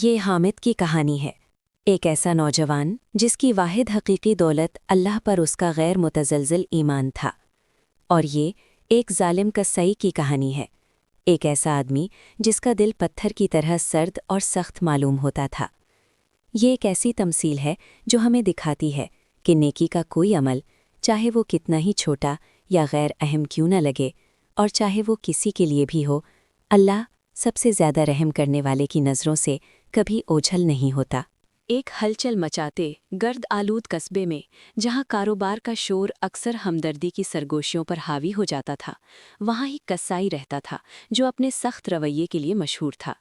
یہ حامد کی کہانی ہے، ایک ایسا نوجوان جس کی واحد حقیقی دولت اللہ پر اس کا غیر متزلزل ایمان تھا، اور یہ ایک ظالم قصائی کی کہانی ہے، ایک ایسا آدمی جس کا دل پتھر کی طرح سرد اور سخت معلوم ہوتا تھا۔ یہ ایک ایسی تمثیل ہے جو ہمیں دکھاتی ہے کہ نیکی کا کوئی عمل، چاہے وہ کتنا ہی چھوٹا یا غیر اہم کیوں نہ لگے، اور چاہے وہ کسی کے لیے بھی ہو، اللہ سب سے زیادہ رحم کرنے والے کی نظروں سے کبھی اوجھل نہیں ہوتا۔ ایک ہلچل مچاتے گرد آلود قصبے میں جہاں کاروبار کا شور اکثر ہمدردی کی سرگوشیوں پر حاوی ہو جاتا تھا، وہاں ہی قصائی رہتا تھا جو اپنے سخت رویے کے لیے مشہور تھا۔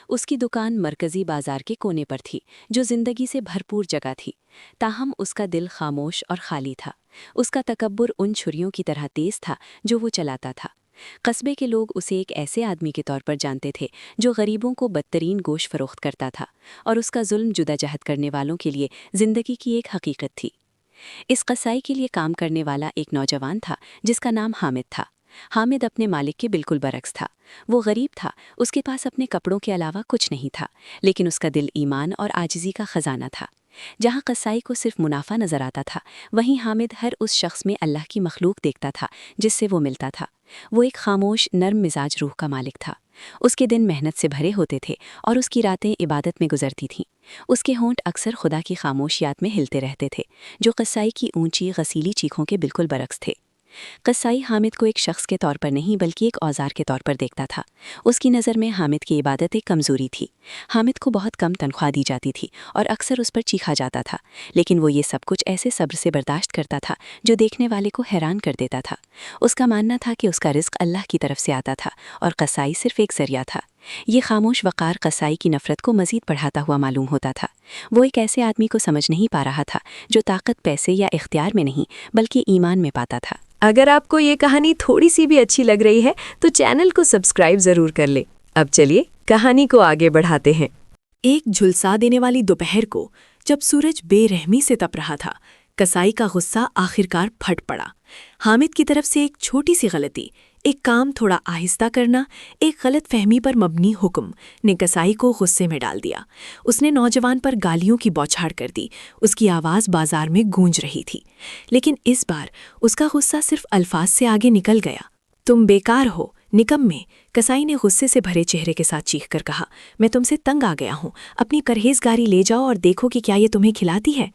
اس کی دکان مرکزی بازار کے کونے پر تھی، جو زندگی سے بھرپور جگہ تھی، تاہم اس کا دل خاموش اور خالی تھا۔ اس کا تکبر ان چھریوں کی طرح تیز تھا جو وہ چلاتا تھا۔ قصبے کے لوگ اسے ایک ایسے آدمی کے طور پر جانتے تھے جو غریبوں کو بدترین گوشت فروخت کرتا تھا، اور اس کا ظلم جدوجہد کرنے والوں کے لیے زندگی کی ایک حقیقت تھی۔ اس قصائی کے لیے کام کرنے والا ایک نوجوان تھا جس کا نام حامد تھا۔ حامد اپنے مالک کے بالکل برعکس تھا۔ وہ غریب تھا، اس کے پاس اپنے کپڑوں کے علاوہ کچھ نہیں تھا، لیکن اس کا دل ایمان اور عاجزی کا خزانہ تھا۔ جہاں قصائی کو صرف منافع نظر آتا تھا، وہیں حامد ہر اس شخص میں اللہ کی مخلوق دیکھتا تھا جس سے وہ ملتا تھا۔ وہ ایک خاموش، نرم مزاج روح کا مالک تھا۔ اس کے دن محنت سے بھرے ہوتے تھے اور اس کی راتیں عبادت میں گزرتی تھیں۔ اس کے ہونٹ اکثر خدا کی خاموش یاد میں ہلتے رہتے تھے، جو قصائی کی اونچی غسیلی چیخوں کے بالکل برعکس تھے۔ قصائی حامد کو ایک شخص کے طور پر نہیں بلکہ ایک اوزار کے طور پر دیکھتا تھا۔ اس کی نظر میں حامد کی عبادت ایک کمزوری تھی۔ حامد کو بہت کم تنخواہ دی جاتی تھی اور اکثر اس پر چیخا جاتا تھا، لیکن وہ یہ سب کچھ ایسے صبر سے برداشت کرتا تھا جو دیکھنے والے کو حیران کر دیتا تھا۔ اس کا ماننا تھا کہ اس کا رزق اللہ کی طرف سے آتا تھا اور قصائی صرف ایک ذریعہ تھا۔ یہ خاموش وقار قصائی کی نفرت کو مزید بڑھاتا ہوا معلوم ہوتا تھا۔ وہ ایک ایسے آدمی کو سمجھ نہیں پا رہا تھا جو طاقت پیسے یا اختیار میں نہیں بلکہ ایمان میں پاتا تھا۔ اگر آپ کو یہ کہانی تھوڑی سی بھی اچھی لگ رہی ہے تو چینل کو سبسکرائب ضرور کر لیں۔ اب چلیے کہانی کو آگے بڑھاتے ہیں۔ ایک جھلسا دینے والی دوپہر کو جب سورج بے رحمی سے تپ رہا تھا، قصائی کا غصہ آخرکار پھٹ پڑا۔ حامد کی طرف سے ایک چھوٹی سی غلطی، ایک کام تھوڑا آہستہ کرنا، ایک غلط فہمی پر مبنی حکم نے قصائی کو غصے میں ڈال دیا۔ اس نے نوجوان پر گالیوں کی بوچھاڑ کر دی، اس کی آواز بازار میں گونج رہی تھی۔ لیکن اس بار اس کا غصہ صرف الفاظ سے آگے نکل گیا۔ تم بیکار ہو، نکمے، قصائی نے غصے سے بھرے چہرے کے ساتھ چیخ کر کہا۔ میں تم سے تنگ آ گیا ہوں، اپنی پرہیزگاری لے جاؤ اور دیکھو کہ کیا یہ تمہیں کھلاتی ہے۔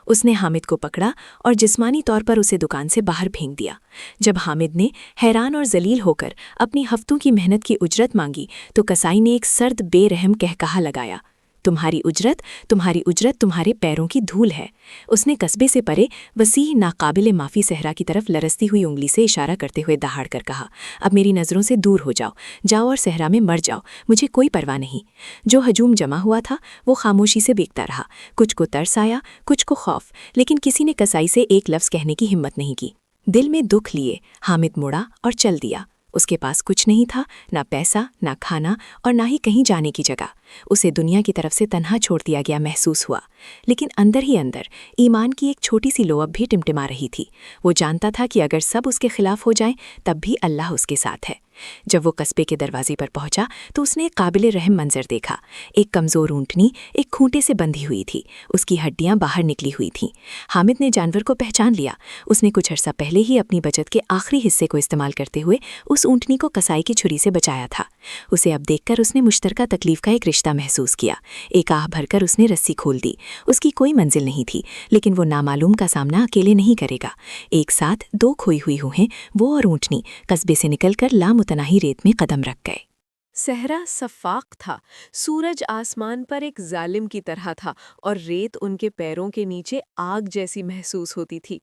اس نے حامد کو پکڑا اور جسمانی طور پر اسے دکان سے باہر پھینک دیا۔ جب حامد نے حیران اور ذلیل ہو کر اپنی ہفتوں کی محنت کی اجرت مانگی تو قصائی نے ایک سرد بے رحم قہقہا لگایا، تمہاری اجرت تمہارے پیروں کی دھول ہے۔ اس نے قصبے سے پرے وسیع ناقابل معافی صحرا کی طرف لرزتی ہوئی انگلی سے اشارہ کرتے ہوئے دہاڑ کر کہا، اب میری نظروں سے دور ہو جاؤ اور صحرا میں مر جاؤ، مجھے کوئی پرواہ نہیں۔ جو ہجوم جمع ہوا تھا وہ خاموشی سے بیکتا رہا، کچھ کو ترس آیا، کچھ کو خوف، لیکن کسی نے قصائی سے ایک لفظ کہنے کی ہمت نہیں کی۔ دل میں دکھ لیے حامد مڑا اور چل دیا۔ اس کے پاس کچھ نہیں تھا، نہ پیسہ، نہ کھانا، اور نہ ہی کہیں جانے کی جگہ۔ اسے دنیا کی طرف سے تنہا چھوڑ دیا گیا محسوس ہوا، لیکن اندر ہی اندر ایمان کی ایک چھوٹی سی لو اب بھی ٹمٹما رہی تھی۔ وہ جانتا تھا کہ اگر سب اس کے خلاف ہو جائیں تب بھی اللہ اس کے ساتھ ہے۔ جب وہ قصبے کے دروازے پر پہنچا تو اس نے ایک قابل رحم منظر دیکھا۔ ایک کمزور اونٹنی ایک کھونٹے سے بندھی ہوئی تھی، اس کی ہڈیاں باہر نکلی ہوئی تھیں۔ حامد نے جانور کو پہچان لیا۔ اس نے کچھ عرصہ پہلے ہی اپنی بچت کے آخری حصے کو استعمال کرتے ہوئے اس اونٹنی کو قصائی کی چھری سے بچایا تھا۔ اسے اب دیکھ کر اس نے مشترکہ تکلیف کا ایک رشتہ محسوس کیا۔ ایک آہ بھر کر اس نے رسی کھول دی۔ اس کی کوئی منزل نہیں تھی، لیکن وہ نامعلوم کا سامنا اکیلے نہیں کرے گا۔ ایک ساتھ دو کھوئی ہوئی ہوہیں، وہ اور اونٹنی، قصبے سے نکل کر لامتناہی ریت میں قدم رکھ گئے۔ صحرا صفاق تھا، سورج آسمان پر ایک ظالم کی طرح تھا اور ریت ان کے پیروں کے نیچے آگ جیسی محسوس ہوتی تھی۔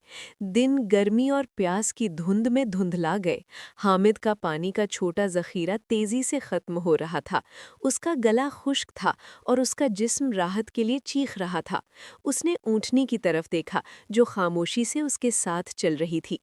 دن گرمی اور پیاس کی دھند میں دھندلا گئے۔ حامد کا پانی کا چھوٹا ذخیرہ تیزی سے ختم ہو رہا تھا۔ اس کا گلا خشک تھا اور اس کا جسم راحت کے لیے چیخ رہا تھا۔ اس نے اونٹنی کی طرف دیکھا جو خاموشی سے اس کے ساتھ چل رہی تھی۔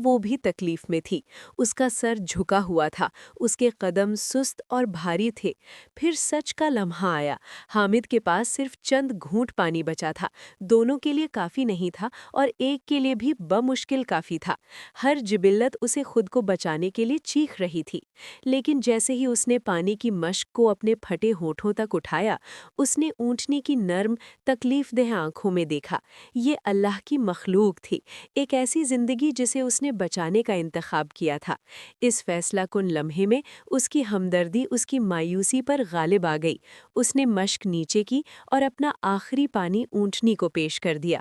وہ بھی تکلیف میں تھی۔ اس کا سر جھکا ہوا تھا، اس کے قدم سست اور بھاری تھے۔ پھر سچ کا لمحہ آیا۔ حامد کے پاس صرف چند گھونٹ پانی بچا تھا، دونوں کے لیے کافی نہیں تھا اور ایک کے لیے بھی بمشکل کافی تھا۔ ہر جبلت اسے خود کو بچانے کے لیے چیخ رہی تھی، لیکن جیسے ہی اس نے پانی کی مشک کو اپنے پھٹے ہونٹوں تک اٹھایا، اس نے اونٹنی کی نرم تکلیف دہ آنکھوں میں دیکھا۔ یہ اللہ کی مخلوق تھی، ایک ایسی زندگی جسے اس نے بچانے کا انتخاب کیا تھا۔ اس فیصلہ کن لمحے میں اس کی ہمدردی اس کی مایوسی پر غالب آ گئی۔ اس نے مشک نیچے کی اور اپنا آخری پانی اونٹنی کو پیش کر دیا۔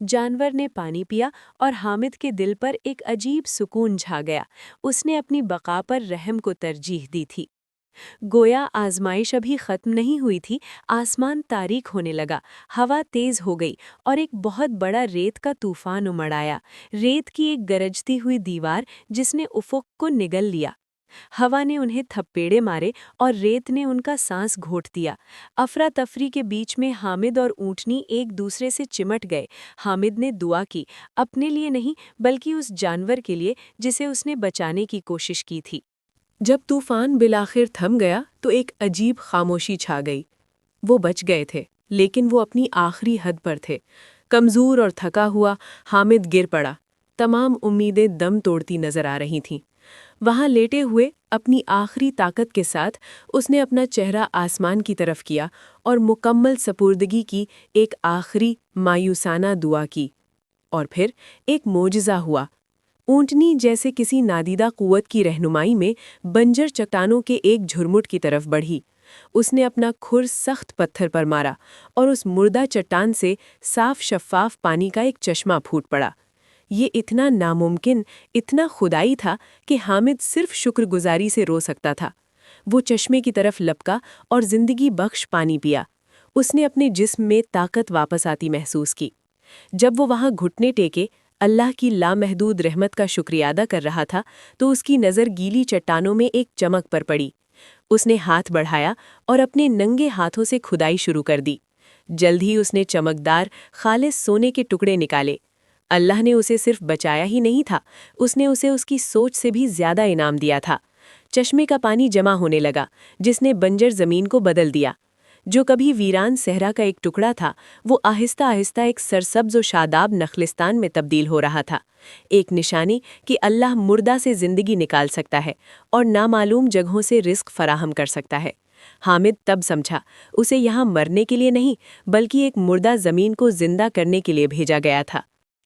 جانور نے پانی پیا اور حامد کے دل پر ایک عجیب سکون چھا گیا۔ اس نے اپنی بقا پر رحم کو ترجیح دی تھی۔ گویا آزمائش ابھی ختم نہیں ہوئی تھی، آسمان تاریک ہونے لگا، ہوا تیز ہو گئی اور ایک بہت بڑا ریت کا طوفان امڑ آیا، ریت کی ایک گرجتی ہوئی دیوار جس نے افق کو نگل لیا۔ ہوا نے انہیں تھپیڑے مارے اور ریت نے ان کا سانس گھونٹ دیا۔ افراتفری کے بیچ میں حامد اور اونٹنی ایک دوسرے سے چمٹ گئے۔ حامد نے دعا کی، اپنے لیے نہیں بلکہ اس جانور کے لیے جسے اس نے بچانے کی کوشش کی تھی۔ جب طوفان بالآخر تھم گیا تو ایک عجیب خاموشی چھا گئی۔ وہ بچ گئے تھے، لیکن وہ اپنی آخری حد پر تھے۔ کمزور اور تھکا ہوا حامد گر پڑا، تمام امیدیں دم توڑتی نظر آ رہی تھیں۔ وہاں لیٹے ہوئے اپنی آخری طاقت کے ساتھ اس نے اپنا چہرہ آسمان کی طرف کیا اور مکمل سپردگی کی ایک آخری مایوسانہ دعا کی۔ اور پھر ایک معجزہ ہوا۔ اونٹنی جیسے کسی نادیدہ قوت کی رہنمائی میں بنجر چٹانوں کے ایک جھرمٹ کی طرف بڑھی۔ اس نے اپنا کھر سخت پتھر پر مارا اور اس مردہ چٹان سے صاف شفاف پانی کا ایک چشمہ پھوٹ پڑا۔ یہ اتنا ناممکن، اتنا خدائی تھا کہ حامد صرف شکر گزاری سے رو سکتا تھا۔ وہ چشمے کی طرف لپکا اور زندگی بخش پانی پیا۔ اس نے اپنے جسم میں طاقت واپس آتی محسوس کی۔ جب وہ وہاں گھٹنے ٹیکے اللہ کی لامحدود رحمت کا شکریہ ادا کر رہا تھا تو اس کی نظر گیلی چٹانوں میں ایک چمک پر پڑی۔ اس نے ہاتھ بڑھایا اور اپنے ننگے ہاتھوں سے کھدائی شروع کر دی۔ جلد ہی اس نے چمکدار خالص سونے کے ٹکڑے نکالے۔ اللہ نے اسے صرف بچایا ہی نہیں تھا، اس نے اسے اس کی سوچ سے بھی زیادہ انعام دیا تھا۔ چشمے کا پانی جمع ہونے لگا، جس نے بنجر زمین کو بدل دیا۔ جو کبھی ویران صحرا کا ایک ٹکڑا تھا، وہ آہستہ آہستہ ایک سرسبز و شاداب نخلستان میں تبدیل ہو رہا تھا، ایک نشانی کہ اللہ مردہ سے زندگی نکال سکتا ہے اور نامعلوم جگہوں سے رزق فراہم کر سکتا ہے۔ حامد تب سمجھا، اسے یہاں مرنے کے لیے نہیں بلکہ ایک مردہ زمین کو زندہ کرنے کے لیے بھیجا گیا تھا۔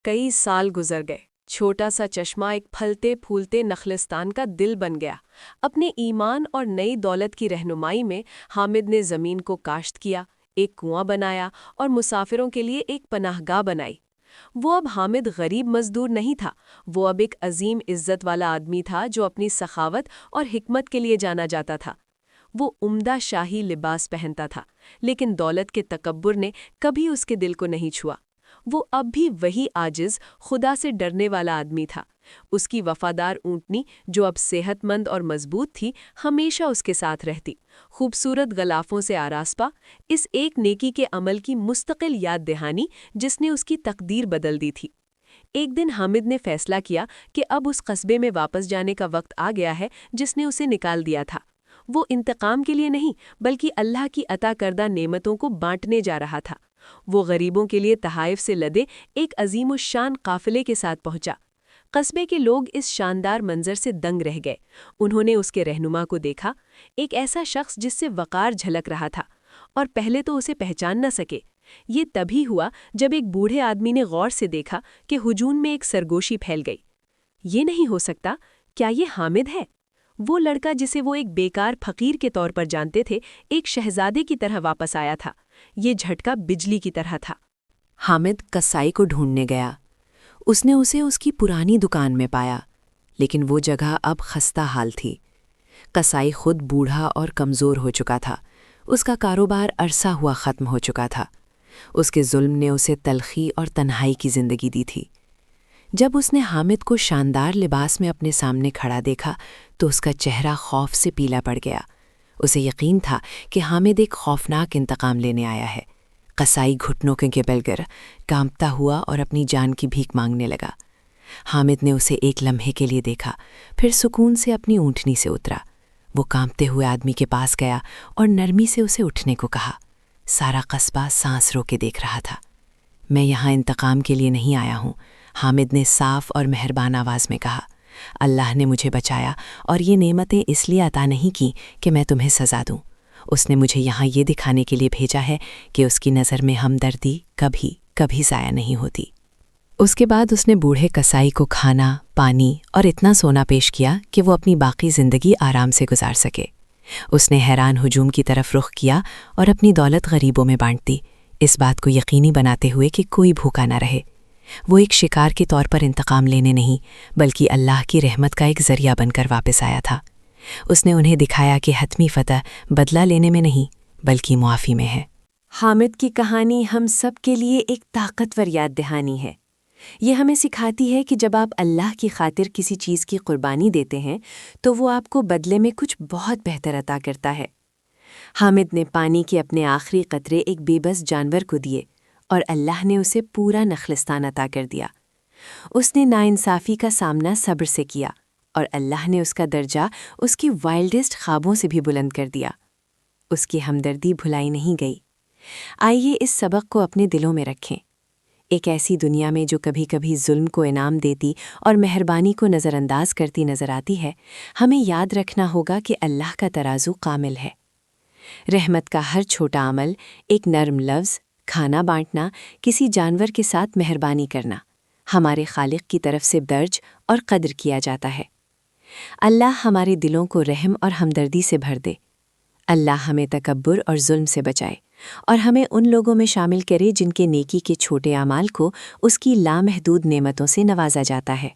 کئی سال گزر گئے، چھوٹا سا چشمہ ایک پھلتے پھولتے نخلستان کا دل بن گیا۔ اپنے ایمان اور نئی دولت کی رہنمائی میں حامد نے زمین کو کاشت کیا، ایک کنواں بنایا اور مسافروں کے لیے ایک پناہ گاہ بنائی۔ وہ اب حامد غریب مزدور نہیں تھا، وہ اب ایک عظیم عزت والا آدمی تھا جو اپنی سخاوت اور حکمت کے لیے جانا جاتا تھا۔ وہ عمدہ شاہی لباس پہنتا تھا، لیکن دولت کے تکبر نے کبھی اس کے دل کو نہیں چھوا۔ وہ اب بھی وہی عاجز، خدا سے ڈرنے والا آدمی تھا۔ اس کی وفادار اونٹنی، جو اب صحت مند اور مضبوط تھی، ہمیشہ اس کے ساتھ رہتی، خوبصورت غلافوں سے آراستہ، اس ایک نیکی کے عمل کی مستقل یاد دہانی جس نے اس کی تقدیر بدل دی تھی۔ ایک دن حامد نے فیصلہ کیا کہ اب اس قصبے میں واپس جانے کا وقت آ گیا ہے جس نے اسے نکال دیا تھا۔ وہ انتقام کے لیے نہیں بلکہ اللہ کی عطا کردہ نعمتوں کو بانٹنے جا رہا تھا۔ وہ غریبوں کے لیے تحائف سے لدے ایک عظیم الشان قافلے کے ساتھ پہنچا۔ قصبے کے لوگ اس شاندار منظر سے دنگ رہ گئے۔ انہوں نے اس کے رہنما کو دیکھا، ایک ایسا شخص جس سے وقار جھلک رہا تھا، اور پہلے تو اسے پہچان نہ سکے۔ یہ تبھی ہوا جب ایک بوڑھے آدمی نے غور سے دیکھا کہ ہجوم میں ایک سرگوشی پھیل گئی۔ یہ نہیں ہو سکتا، کیا یہ حامد ہے؟ وہ لڑکا جسے وہ ایک بیکار فقیر کے طور پر جانتے تھے، ایک شہزادے کی طرح واپس آیا تھا۔ یہ جھٹکا بجلی کی طرح تھا۔ حامد کسائی کو ڈھونڈنے گیا۔ اس نے اسے اس کی پرانی دکان میں پایا، لیکن وہ جگہ اب خستہ حال تھی۔ کسائی خود بوڑھا اور کمزور ہو چکا تھا، اس کا کاروبار عرصہ ہوا ختم ہو چکا تھا۔ اس کے ظلم نے اسے تلخی اور تنہائی کی زندگی دی تھی۔ جب اس نے حامد کو شاندار لباس میں اپنے سامنے کھڑا دیکھا تو اس کا چہرہ خوف سے پیلا پڑ گیا۔ اسے یقین تھا کہ حامد ایک خوفناک انتقام لینے آیا ہے۔ قصائی گھٹنوں کے بل گر کانپتا ہوا اور اپنی جان کی بھیک مانگنے لگا۔ حامد نے اسے ایک لمحے کے لیے دیکھا، پھر سکون سے اپنی اونٹنی سے اترا۔ وہ کانپتے ہوئے آدمی کے پاس گیا اور نرمی سے اسے اٹھنے کو کہا۔ سارا قصبہ سانس رو کے دیکھ رہا تھا۔ میں یہاں انتقام کے لیے نہیں آیا ہوں، حامد نے صاف اور مہربان آواز میں کہا۔ اللہ نے مجھے بچایا اور یہ نعمتیں اس لیے عطا نہیں کی کہ میں تمہیں سزا دوں۔ اس نے مجھے یہاں یہ دکھانے کے لیے بھیجا ہے کہ اس کی نظر میں ہمدردی کبھی ضائع نہیں ہوتی۔ اس کے بعد اس نے بوڑھے کسائی کو کھانا، پانی اور اتنا سونا پیش کیا کہ وہ اپنی باقی زندگی آرام سے گزار سکے۔ اس نے حیران ہجوم کی طرف رخ کیا اور اپنی دولت غریبوں میں بانٹ دی، اس بات کو یقینی بناتے ہوئے کہ کوئی بھوکا نہ رہے۔ وہ ایک شکار کے طور پر انتقام لینے نہیں بلکہ اللہ کی رحمت کا ایک ذریعہ بن کر واپس آیا تھا۔ اس نے انہیں دکھایا کہ حتمی فتح بدلہ لینے میں نہیں بلکہ معافی میں ہے۔ حامد کی کہانی ہم سب کے لیے ایک طاقتور یاد دہانی ہے۔ یہ ہمیں سکھاتی ہے کہ جب آپ اللہ کی خاطر کسی چیز کی قربانی دیتے ہیں تو وہ آپ کو بدلے میں کچھ بہت بہتر عطا کرتا ہے۔ حامد نے پانی کے اپنے آخری قطرے ایک بے بس جانور کو دیے اور اللہ نے اسے پورا نخلستان عطا کر دیا۔ اس نے ناانصافی کا سامنا صبر سے کیا اور اللہ نے اس کا درجہ اس کی وائلڈسٹ خوابوں سے بھی بلند کر دیا۔ اس کی ہمدردی بھلائی نہیں گئی۔ آئیے اس سبق کو اپنے دلوں میں رکھیں۔ ایک ایسی دنیا میں جو کبھی کبھی ظلم کو انعام دیتی اور مہربانی کو نظر انداز کرتی نظر آتی ہے، ہمیں یاد رکھنا ہوگا کہ اللہ کا ترازو کامل ہے۔ رحمت کا ہر چھوٹا عمل، ایک نرم لفظ، کھانا بانٹنا، کسی جانور کے ساتھ مہربانی کرنا، ہمارے خالق کی طرف سے درج اور قدر کیا جاتا ہے۔ اللہ ہمارے دلوں کو رحم اور ہمدردی سے بھر دے۔ اللہ ہمیں تکبر اور ظلم سے بچائے اور ہمیں ان لوگوں میں شامل کرے جن کے نیکی کے چھوٹے اعمال کو اس کی لامحدود نعمتوں سے نوازا جاتا ہے۔